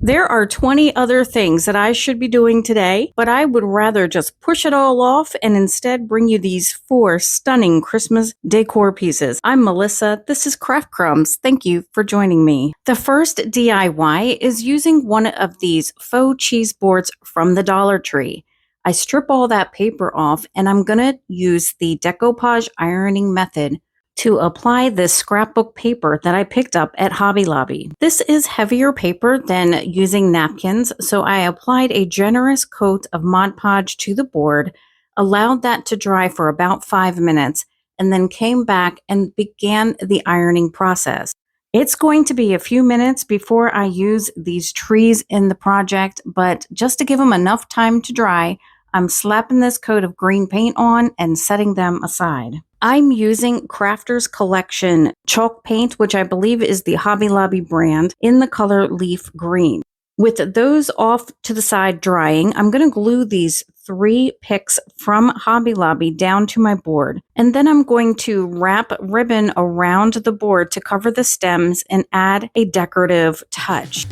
There are 20 other things that I should be doing today, but I would rather just push it all off and instead bring you these 4 stunning Christmas decor pieces. I'm Melissa. This is CraftCrumbs. Thank you for joining me. The first DIY is using one of these faux cheese boards from the Dollar Tree. I strip all that paper off and I'm going to use the decoupage ironing method to apply this scrapbook paper that I picked up at Hobby Lobby. This is heavier paper than using napkins, so I applied a generous coat of Mod Podge to the board, allowed that to dry for about 5 minutes, and then came back and began the ironing process. It's going to be a few minutes before I use these trees in the project, but just to give them enough time to dry, I'm slapping this coat of green paint on and setting them aside. I'm using Crafter's Collection chalk paint, which I believe is the Hobby Lobby brand, in the color leaf green. With those off to the side drying, I'm going to glue these 3 picks from Hobby Lobby down to my board. And then I'm going to wrap ribbon around the board to cover the stems and add a decorative touch.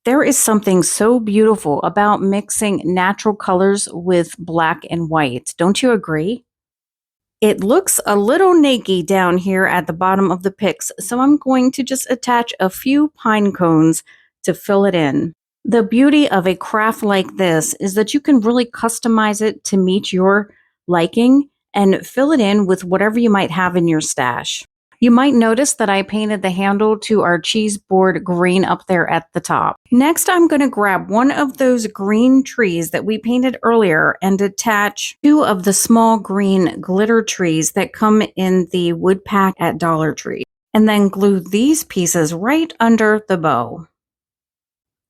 There is something so beautiful about mixing natural colors with black and white. Don't you agree? It looks a little naked down here at the bottom of the picks, so I'm going to just attach a few pine cones to fill it in. The beauty of a craft like this is that you can really customize it to meet your liking and fill it in with whatever you might have in your stash. You might notice that I painted the handle to our cheese board green up there at the top. Next, I'm going to grab one of those green trees that we painted earlier and attach 2 of the small green glitter trees that come in the wood pack at Dollar Tree, and then glue these pieces right under the bow.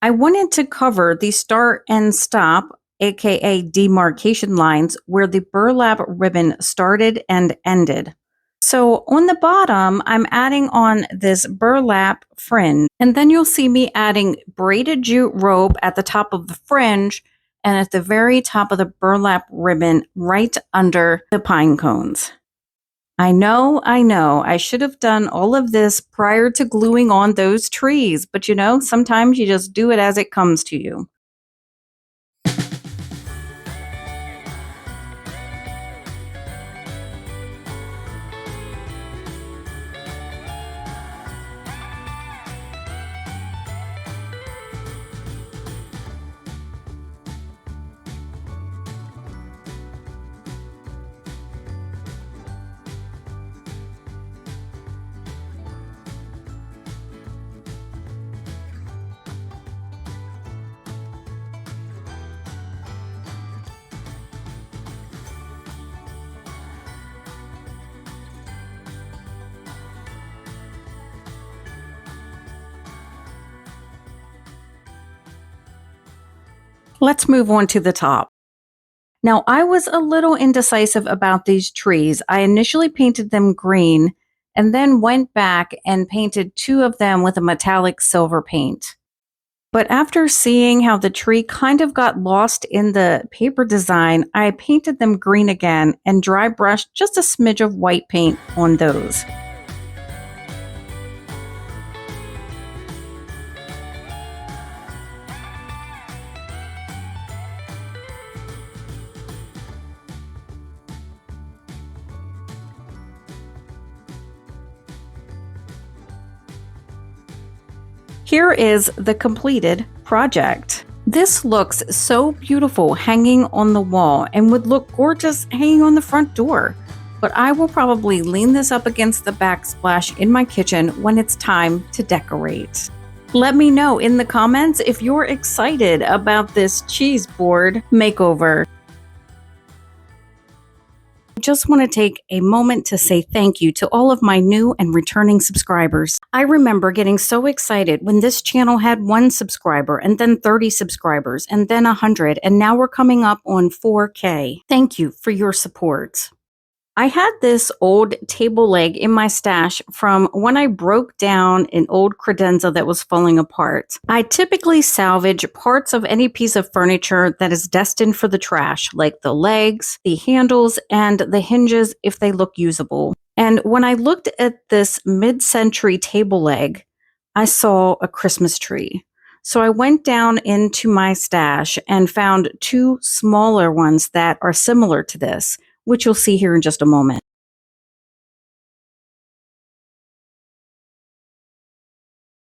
I wanted to cover the start and stop, aka demarcation lines, where the burlap ribbon started and ended. So on the bottom, I'm adding on this burlap fringe, and then you'll see me adding braided jute rope at the top of the fringe and at the very top of the burlap ribbon right under the pine cones. I know, I should have done all of this prior to gluing on those trees, but sometimes you just do it as it comes to you. Let's move on to the top. Now, I was a little indecisive about these trees. I initially painted them green and then went back and painted 2 of them with a metallic silver paint. But after seeing how the tree kind of got lost in the paper design, I painted them green again and dry brushed just a smidge of white paint on those. Here is the completed project. This looks so beautiful hanging on the wall and would look gorgeous hanging on the front door. But I will probably lean this up against the backsplash in my kitchen when it's time to decorate. Let me know in the comments if you're excited about this cheese board makeover. just want to take a moment to say thank you to all of my new and returning subscribers. I remember getting so excited when this channel had 1 subscriber and then 30 subscribers and then 100, and now we're coming up on 4K. Thank you for your support. I had this old table leg in my stash from when I broke down an old credenza that was falling apart. I typically salvage parts of any piece of furniture that is destined for the trash, like the legs, the handles, and the hinges if they look usable. And when I looked at this mid-century table leg, I saw a Christmas tree. So I went down into my stash and found 2 smaller ones that are similar to this, which you'll see here in just a moment.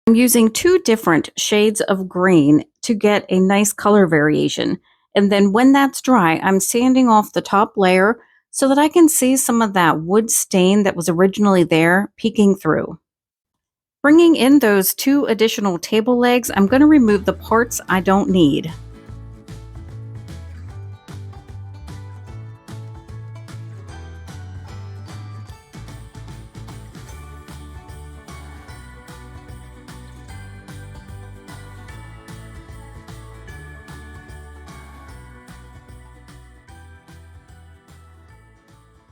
I'm using 2 different shades of green to get a nice color variation. And then when that's dry, I'm sanding off the top layer so that I can see some of that wood stain that was originally there peeking through. Bringing in those 2 additional table legs, I'm going to remove the parts I don't need.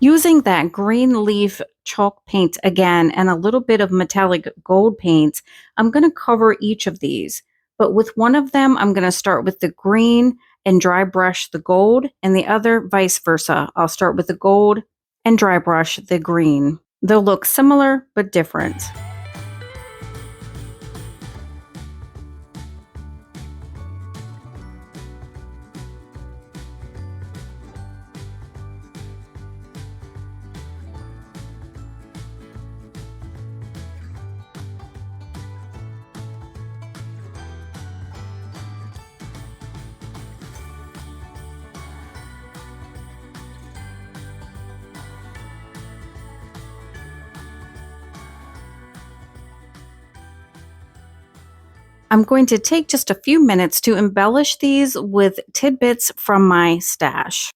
Using that green leaf chalk paint again and a little bit of metallic gold paint, I'm going to cover each of these. But with one of them, I'm going to start with the green and dry brush the gold, and the other vice versa. I'll start with the gold and dry brush the green. They'll look similar but different. I'm going to take just a few minutes to embellish these with tidbits from my stash.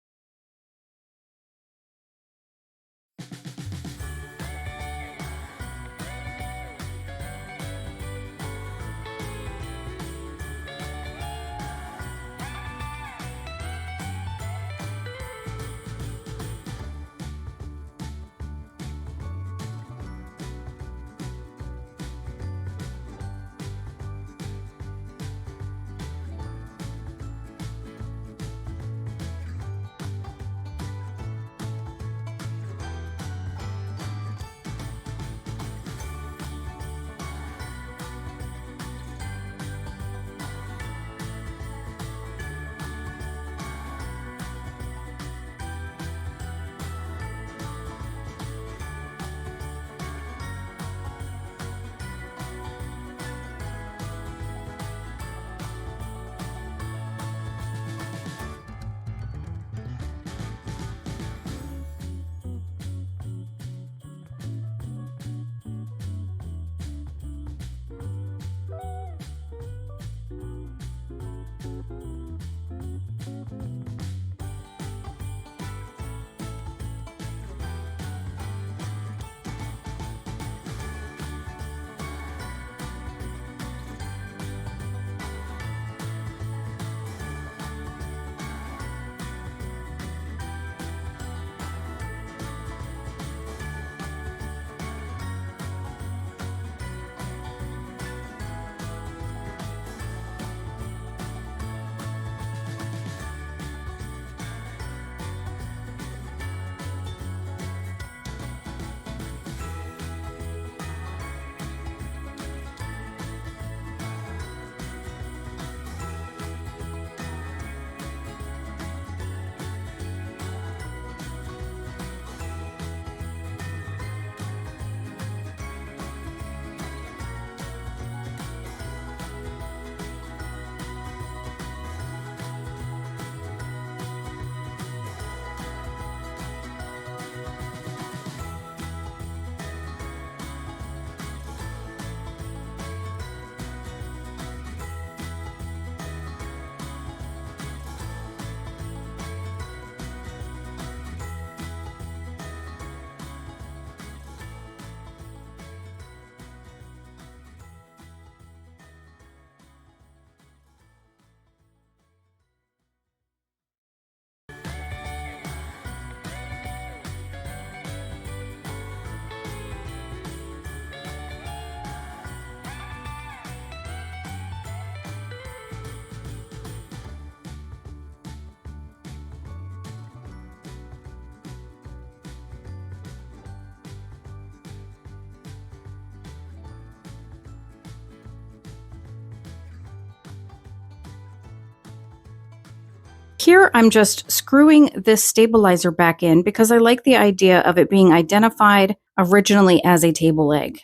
Here I'm just screwing this stabilizer back in because I like the idea of it being identified originally as a table leg.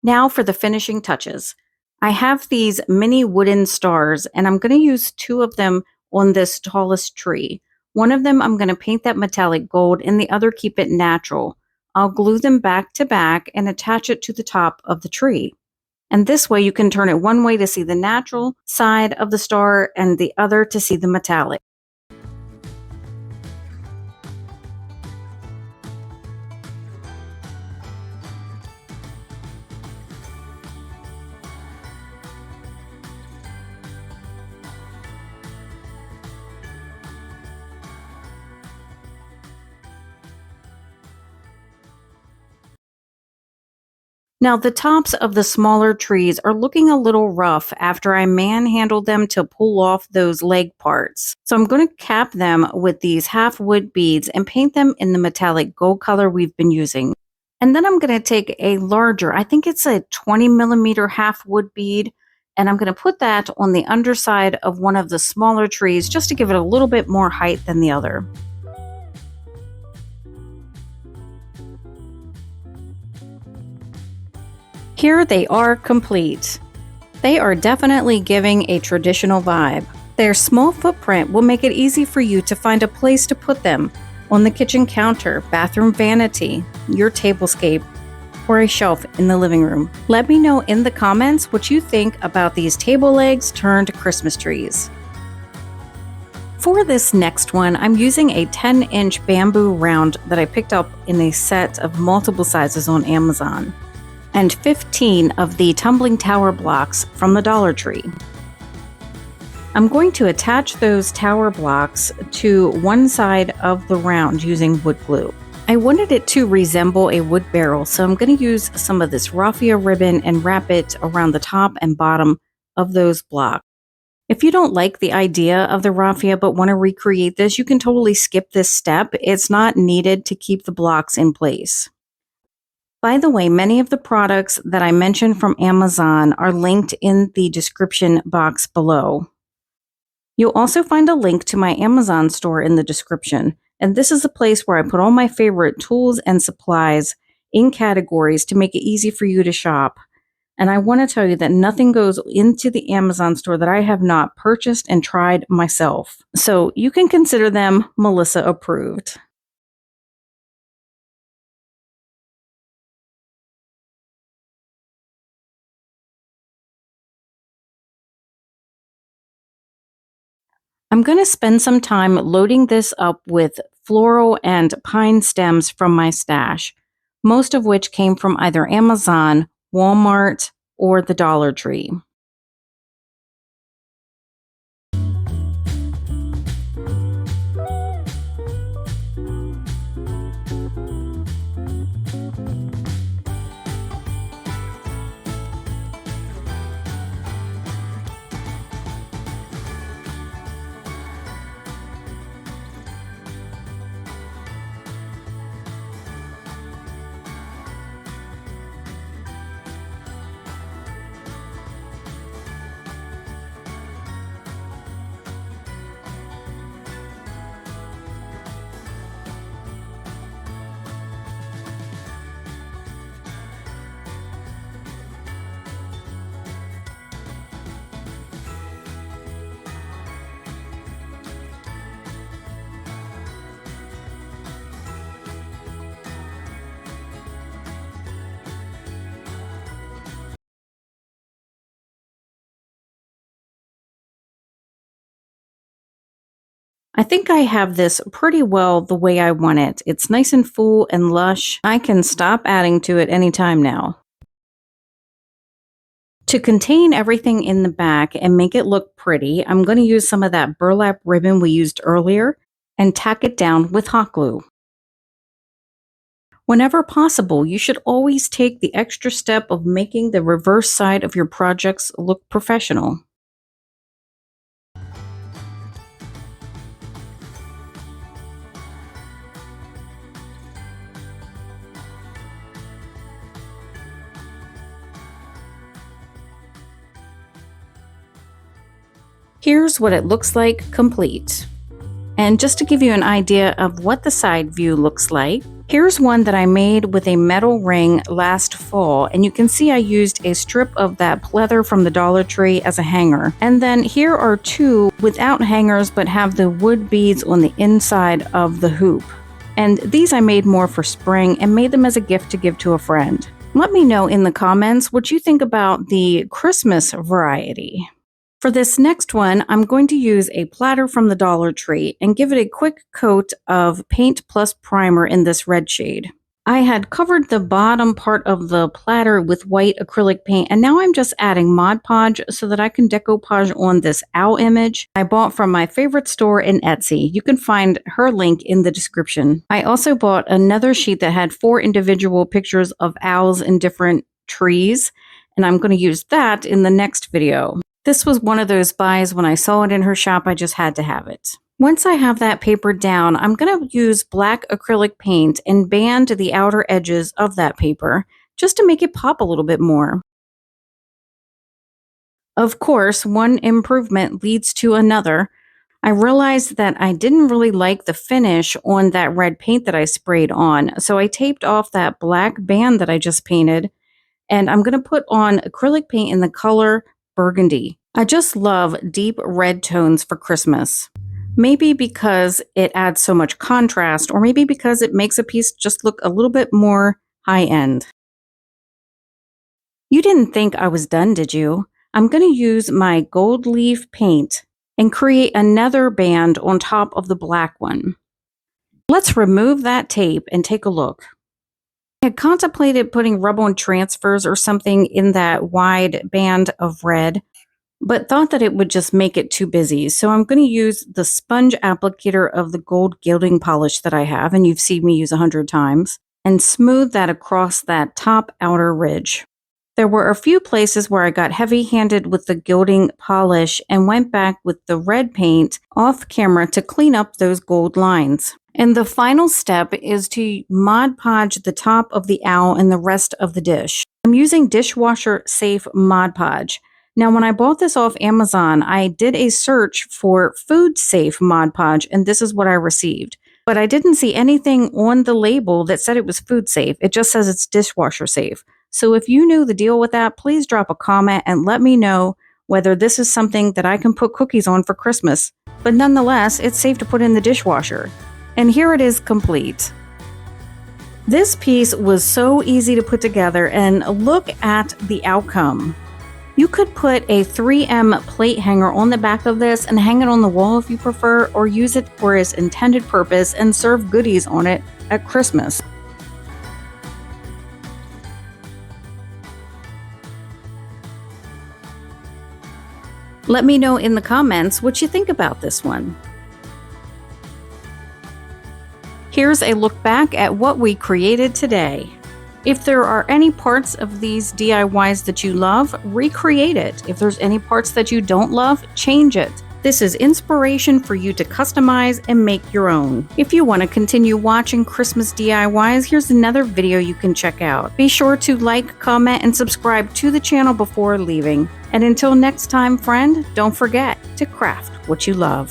Now for the finishing touches. I have these mini wooden stars and I'm going to use two of them on this tallest tree. One of them I'm going to paint that metallic gold and the other keep it natural. I'll glue them back to back and attach it to the top of the tree. And this way you can turn it one way to see the natural side of the star and the other to see the metallic. Now, the tops of the smaller trees are looking a little rough after I manhandled them to pull off those leg parts. So I'm going to cap them with these half wood beads and paint them in the metallic gold color we've been using. And then I'm going to take a larger, I think it's a 20 millimeter half wood bead, and I'm going to put that on the underside of one of the smaller trees just to give it a little bit more height than the other. Here they are complete. They are definitely giving a traditional vibe. Their small footprint will make it easy for you to find a place to put them on the kitchen counter, bathroom vanity, your tablescape, or a shelf in the living room. Let me know in the comments what you think about these table legs turned Christmas trees. For this next one, I'm using a 10-inch bamboo round that I picked up in a set of multiple sizes on Amazon, and 15 of the tumbling tower blocks from the Dollar Tree. I'm going to attach those tower blocks to one side of the round using wood glue. I wanted it to resemble a wood barrel, so I'm going to use some of this raffia ribbon and wrap it around the top and bottom of those blocks. If you don't like the idea of the raffia but want to recreate this, you can totally skip this step. It's not needed to keep the blocks in place. By the way, many of the products that I mentioned from Amazon are linked in the description box below. You'll also find a link to my Amazon store in the description, and this is a place where I put all my favorite tools and supplies in categories to make it easy for you to shop. And I want to tell you that nothing goes into the Amazon store that I have not purchased and tried myself. So you can consider them Melissa approved. I'm going to spend some time loading this up with floral and pine stems from my stash, most of which came from either Amazon, Walmart, or the Dollar Tree. I think I have this pretty well the way I want it. It's nice and full and lush. I can stop adding to it anytime now. To contain everything in the back and make it look pretty, I'm going to use some of that burlap ribbon we used earlier and tack it down with hot glue. Whenever possible, you should always take the extra step of making the reverse side of your projects look professional. Here's what it looks like complete. And just to give you an idea of what the side view looks like, here's one that I made with a metal ring last fall, and you can see I used a strip of that pleather from the Dollar Tree as a hanger. And then here are two without hangers but have the wood beads on the inside of the hoop. And these I made more for spring and made them as a gift to give to a friend. Let me know in the comments what you think about the Christmas variety. For this next one, I'm going to use a platter from the Dollar Tree and give it a quick coat of paint plus primer in this red shade. I had covered the bottom part of the platter with white acrylic paint, and now I'm just adding Mod Podge so that I can decoupage on this owl image I bought from my favorite store in Etsy. You can find her link in the description. I also bought another sheet that had 4 individual pictures of owls in different trees, and I'm going to use that in the next video. This was one of those buys when I saw it in her shop, I just had to have it. Once I have that paper down, I'm going to use black acrylic paint and band the outer edges of that paper just to make it pop a little bit more. Of course, one improvement leads to another. I realized that I didn't really like the finish on that red paint that I sprayed on, so I taped off that black band that I just painted, and I'm going to put on acrylic paint in the color burgundy. I just love deep red tones for Christmas. Maybe because it adds so much contrast, or maybe because it makes a piece just look a little bit more high-end. You didn't think I was done, did you? I'm going to use my gold leaf paint and create another band on top of the black one. Let's remove that tape and take a look. I had contemplated putting rub-on transfers or something in that wide band of red, but thought that it would just make it too busy. So I'm going to use the sponge applicator of the gold gilding polish that I have, and you've seen me use 100 times, and smooth that across that top outer ridge. There were a few places where I got heavy-handed with the gilding polish and went back with the red paint off camera to clean up those gold lines. And the final step is to Mod Podge the top of the owl and the rest of the dish. I'm using dishwasher safe Mod Podge. Now, when I bought this off Amazon, I did a search for food safe Mod Podge, and this is what I received. But I didn't see anything on the label that said it was food safe. It just says it's dishwasher safe. So if you knew the deal with that, please drop a comment and let me know whether this is something that I can put cookies on for Christmas. But nonetheless, it's safe to put in the dishwasher. And here it is complete. This piece was so easy to put together, and look at the outcome. You could put a 3M plate hanger on the back of this and hang it on the wall if you prefer, or use it for its intended purpose and serve goodies on it at Christmas. Let me know in the comments what you think about this one. Here's a look back at what we created today. If there are any parts of these DIYs that you love, recreate it. If there's any parts that you don't love, change it. This is inspiration for you to customize and make your own. If you want to continue watching Christmas DIYs, here's another video you can check out. Be sure to like, comment, and subscribe to the channel before leaving. And until next time, friend, don't forget to craft what you love.